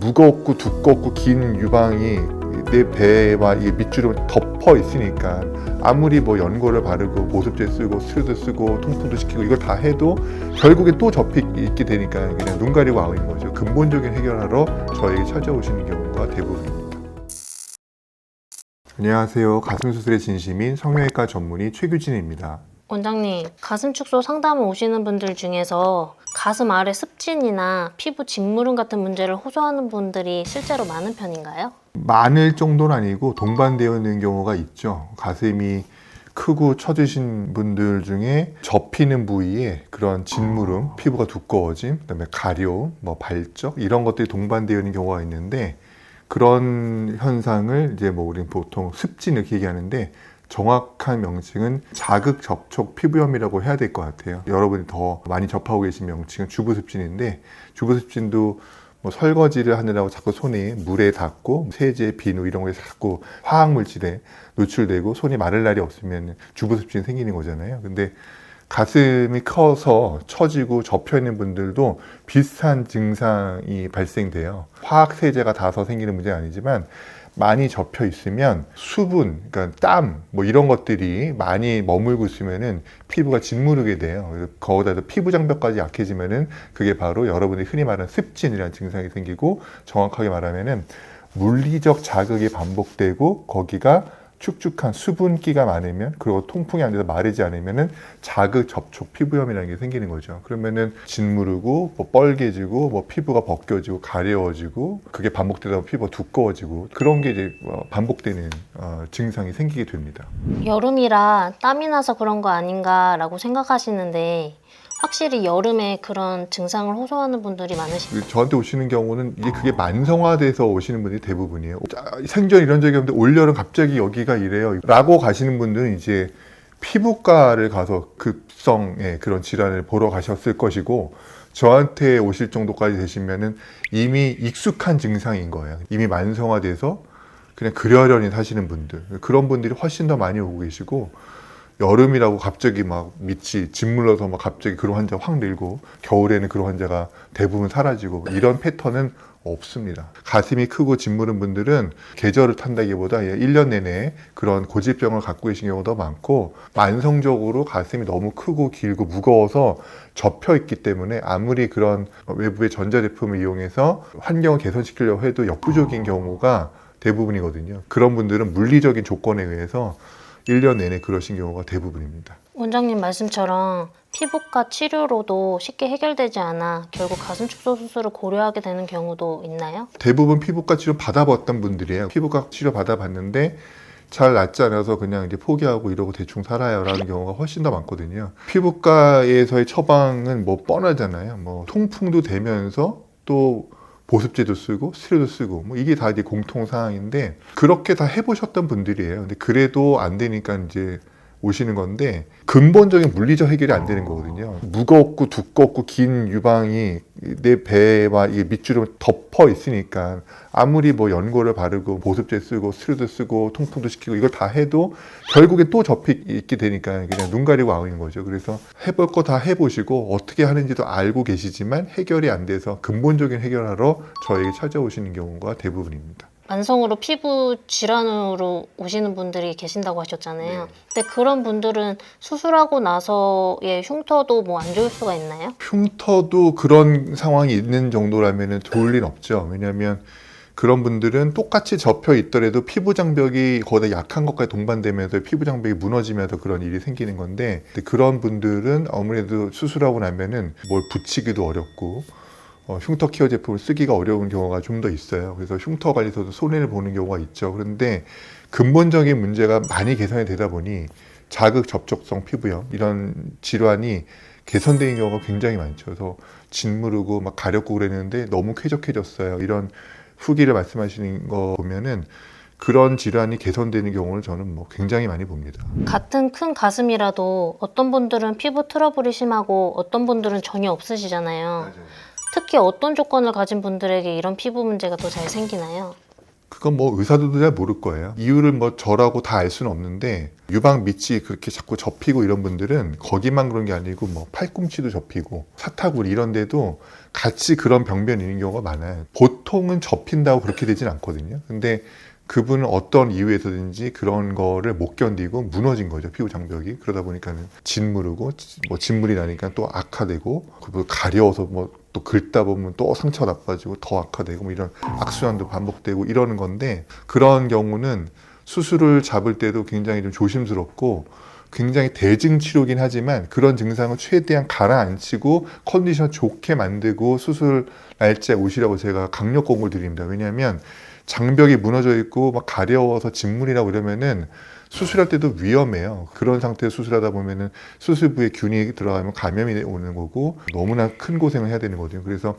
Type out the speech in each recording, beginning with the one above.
무겁고 두껍고 긴 유방이 내 배와 이 밑주름 덮어 있으니까 아무리 뭐 연고를 바르고 보습제 쓰고 스튜드 쓰고 통풍도 시키고 이걸 다 해도 결국에 또 접히 있게 되니까 그냥 눈 가리고 아우인 거죠. 근본적인 해결하러 저에게 찾아오시는 경우가 대부분입니다. 안녕하세요. 가슴 수술의 진심인 성형외과 전문의 최규진입니다. 원장님, 가슴 축소 상담을 오시는 분들 중에서 가슴 아래 습진이나 피부 직무름 같은 문제를 호소하는 분들이 실제로 많은 편인가요? 많을 정도는 아니고 동반되어 있는 경우가 있죠. 가슴이 크고 처지신 분들 중에 접히는 부위에 그런 진무름, 피부가 두꺼워짐, 그다음에 가려움, 발적 이런 것들이 동반되어 있는 경우가 있는데 그런 현상을 이제 우리는 보통 습진 이렇게 얘기하는데 정확한 명칭은 자극 접촉 피부염이라고 해야 될 것 같아요. 여러분이 더 많이 접하고 계신 명칭은 주부습진인데 주부습진도 설거지를 하느라고 자꾸 손이 물에 닿고 세제, 비누 이런 거에 자꾸 화학물질에 노출되고 손이 마를 날이 없으면 주부습진이 생기는 거잖아요. 근데 가슴이 커서 처지고 접혀있는 분들도 비슷한 증상이 발생돼요. 화학세제가 닿아서 생기는 문제는 아니지만 많이 접혀 있으면 수분, 그러니까 땀 이런 것들이 많이 머물고 있으면은 피부가 짓무르게 돼요. 거기다 피부 장벽까지 약해지면은 그게 바로 여러분이 흔히 말하는 습진이라는 증상이 생기고 정확하게 말하면은 물리적 자극이 반복되고 거기가 축축한 수분기가 많으면 그리고 통풍이 안 돼서 마르지 않으면은 자극 접촉 피부염이라는 게 생기는 거죠. 그러면은 짓무르고 뻘개지고 피부가 벗겨지고 가려워지고 그게 반복되다 보면 피부가 두꺼워지고 그런 게 이제 반복되는 증상이 생기게 됩니다. 여름이라 땀이 나서 그런 거 아닌가라고 생각하시는데 확실히 여름에 그런 증상을 호소하는 분들이 많으시죠? 저한테 오시는 경우는 이게 그게 만성화돼서 오시는 분들이 대부분이에요. 생전 이런 적이 없는데 올여름 갑자기 여기가 이래요 라고 가시는 분들은 이제 피부과를 가서 급성의 그런 질환을 보러 가셨을 것이고 저한테 오실 정도까지 되시면은 이미 익숙한 증상인 거예요. 이미 만성화돼서 그냥 그러려니 사시는 분들, 그런 분들이 훨씬 더 많이 오고 계시고 여름이라고 갑자기 밑이 짓물러서 갑자기 그런 환자 확 늘고 겨울에는 그런 환자가 대부분 사라지고 이런 패턴은 없습니다. 가슴이 크고 짓무른 분들은 계절을 탄다기보다 1년 내내 그런 고질병을 갖고 계신 경우도 많고 만성적으로 가슴이 너무 크고 길고 무거워서 접혀 있기 때문에 아무리 그런 외부의 전자제품을 이용해서 환경을 개선시키려고 해도 역부족인 경우가 대부분이거든요. 그런 분들은 물리적인 조건에 의해서 1년 내내 그러신 경우가 대부분입니다. 원장님 말씀처럼 피부과 치료로도 쉽게 해결되지 않아 결국 가슴 축소 수술을 고려하게 되는 경우도 있나요? 대부분 피부과 치료 받아봤던 분들이에요. 피부과 치료 받아봤는데 잘 낫지 않아서 그냥 이제 포기하고 이러고 대충 살아요 라는 경우가 훨씬 더 많거든요. 피부과에서의 처방은 뻔하잖아요. 통풍도 되면서 또 보습제도 쓰고 스테로이드 쓰고 이게 다 이제 공통 사항인데 그렇게 다 해보셨던 분들이에요. 근데 그래도 안 되니까 이제 오시는 건데 근본적인 물리적 해결이 안 되는 거거든요. 무겁고 두껍고 긴 유방이 내 배와 이 밑주름 덮어 있으니까 아무리 연고를 바르고 보습제 쓰고 스테로이드 쓰고 통풍도 시키고 이걸 다 해도 결국에 또 접히 있게 되니까 그냥 눈 가리고 아우인 거죠. 그래서 해볼 거 다 해보시고 어떻게 하는지도 알고 계시지만 해결이 안 돼서 근본적인 해결하러 저에게 찾아오시는 경우가 대부분입니다. 만성으로 피부 질환으로 오시는 분들이 계신다고 하셨잖아요. 네. 근데 그런 분들은 수술하고 나서의 흉터도 안 좋을 수가 있나요? 흉터도 그런 상황이 있는 정도라면 좋을 일 없죠. 왜냐하면 그런 분들은 똑같이 접혀 있더라도 피부 장벽이 거기다 약한 것까지 동반되면서 피부 장벽이 무너지면서 그런 일이 생기는 건데 그런 분들은 아무래도 수술하고 나면은 뭘 붙이기도 어렵고 흉터 케어 제품을 쓰기가 어려운 경우가 좀 더 있어요. 그래서 흉터 관리에서도 손해를 보는 경우가 있죠. 그런데 근본적인 문제가 많이 개선이 되다 보니 자극 접촉성 피부염 이런 질환이 개선되는 경우가 굉장히 많죠. 그래서 짓무르고 가렵고 그랬는데 너무 쾌적해졌어요. 이런 후기를 말씀하시는 거 보면은 그런 질환이 개선되는 경우를 저는 굉장히 많이 봅니다. 같은 큰 가슴이라도 어떤 분들은 피부 트러블이 심하고 어떤 분들은 전혀 없으시잖아요. 특히 어떤 조건을 가진 분들에게 이런 피부 문제가 더 잘 생기나요? 그건 뭐 의사들도 잘 모를 거예요. 이유를 뭐 저라고 다 알 수는 없는데 유방 밑이 그렇게 자꾸 접히고 이런 분들은 거기만 그런 게 아니고 뭐 팔꿈치도 접히고 사타구리 이런 데도 같이 그런 병변이 있는 경우가 많아요. 보통은 접힌다고 그렇게 되진 않거든요. 근데 그분은 어떤 이유에서든지 그런 거를 못 견디고 무너진 거죠. 피부 장벽이. 그러다 보니까는 짓무르고 뭐 짓물이 나니까 또 악화되고 그걸 가려워서 뭐 또 긁다 보면 또 상처가 나빠지고 더 악화되고 뭐 이런 악순환도 반복되고 이러는 건데 그런 경우는 수술을 잡을 때도 굉장히 좀 조심스럽고 굉장히 대증 치료긴 하지만 그런 증상을 최대한 가라앉히고 컨디션 좋게 만들고 수술 날짜에 오시라고 제가 강력 권고를 드립니다. 왜냐하면 장벽이 무너져 있고 막 가려워서 짓물이라고 이러면은 수술할 때도 위험해요. 그런 상태에서 수술하다 보면은 수술 부에 균이 들어가면 감염이 오는 거고 너무나 큰 고생을 해야 되는 거거든요. 그래서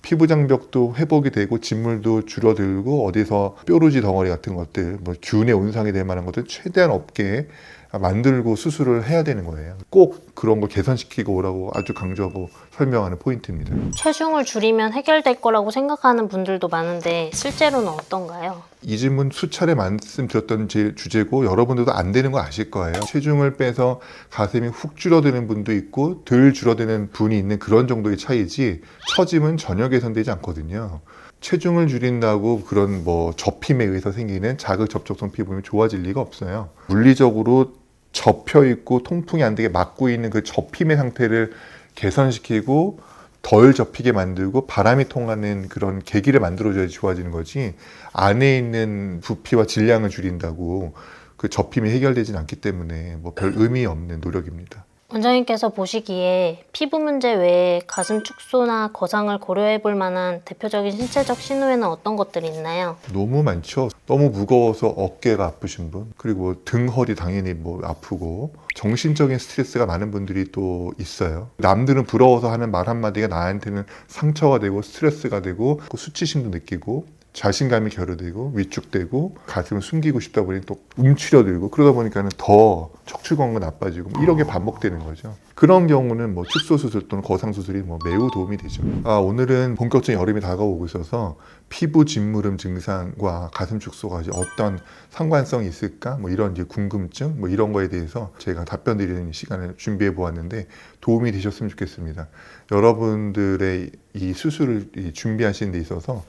피부 장벽도 회복이 되고 짓물도 줄어들고 어디서 뾰루지 덩어리 같은 것들, 뭐 균의 온상이 될 만한 것들 최대한 없게 만들고 수술을 해야 되는 거예요. 꼭 그런 걸 개선시키고 오라고 아주 강조하고 설명하는 포인트입니다. 체중을 줄이면 해결될 거라고 생각하는 분들도 많은데 실제로는 어떤가요? 이 질문 수차례 말씀드렸던 주제고 여러분들도 안 되는 거 아실 거예요. 체중을 빼서 가슴이 훅 줄어드는 분도 있고 덜 줄어드는 분이 있는 그런 정도의 차이지 처짐은 전혀 개선되지 않거든요. 체중을 줄인다고 그런 뭐 접힘에 의해서 생기는 자극 접촉성 피부염이 좋아질 리가 없어요. 물리적으로 접혀 있고 통풍이 안 되게 막고 있는 그 접힘의 상태를 개선시키고 덜 접히게 만들고 바람이 통하는 그런 계기를 만들어줘야지 좋아지는 거지 안에 있는 부피와 질량을 줄인다고 그 접힘이 해결되진 않기 때문에 뭐 별 의미 없는 노력입니다. 원장님께서 보시기에 피부 문제 외에 가슴 축소나 거상을 고려해 볼 만한 대표적인 신체적 신호에는 어떤 것들이 있나요? 너무 많죠. 너무 무거워서 어깨가 아프신 분, 그리고 등, 허리 당연히 뭐 아프고 정신적인 스트레스가 많은 분들이 또 있어요. 남들은 부러워서 하는 말 한마디가 나한테는 상처가 되고 스트레스가 되고 수치심도 느끼고 자신감이 결여되고 위축되고 가슴을 숨기고 싶다 보니 또 움츠려들고 그러다 보니까는 더 척추 건강 나빠지고 이런 게 반복되는 거죠. 그런 경우는 뭐 축소 수술 또는 거상 수술이 뭐 매우 도움이 되죠. 오늘은 본격적인 여름이 다가오고 있어서 피부 짓무름 증상과 가슴 축소가 이제 어떤 상관성이 있을까? 뭐 이런 이제 궁금증 뭐 이런 거에 대해서 제가 답변 드리는 시간을 준비해 보았는데 도움이 되셨으면 좋겠습니다. 여러분들의 이 수술을 준비하시는 데 있어서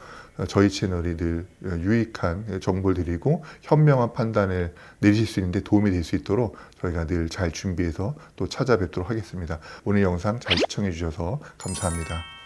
저희 채널이 늘 유익한 정보를 드리고 현명한 판단을 내리실 수 있는데 도움이 될 수 있도록 저희가 늘 잘 준비해서 또 찾아뵙도록 하겠습니다. 오늘 영상 잘 시청해 주셔서 감사합니다.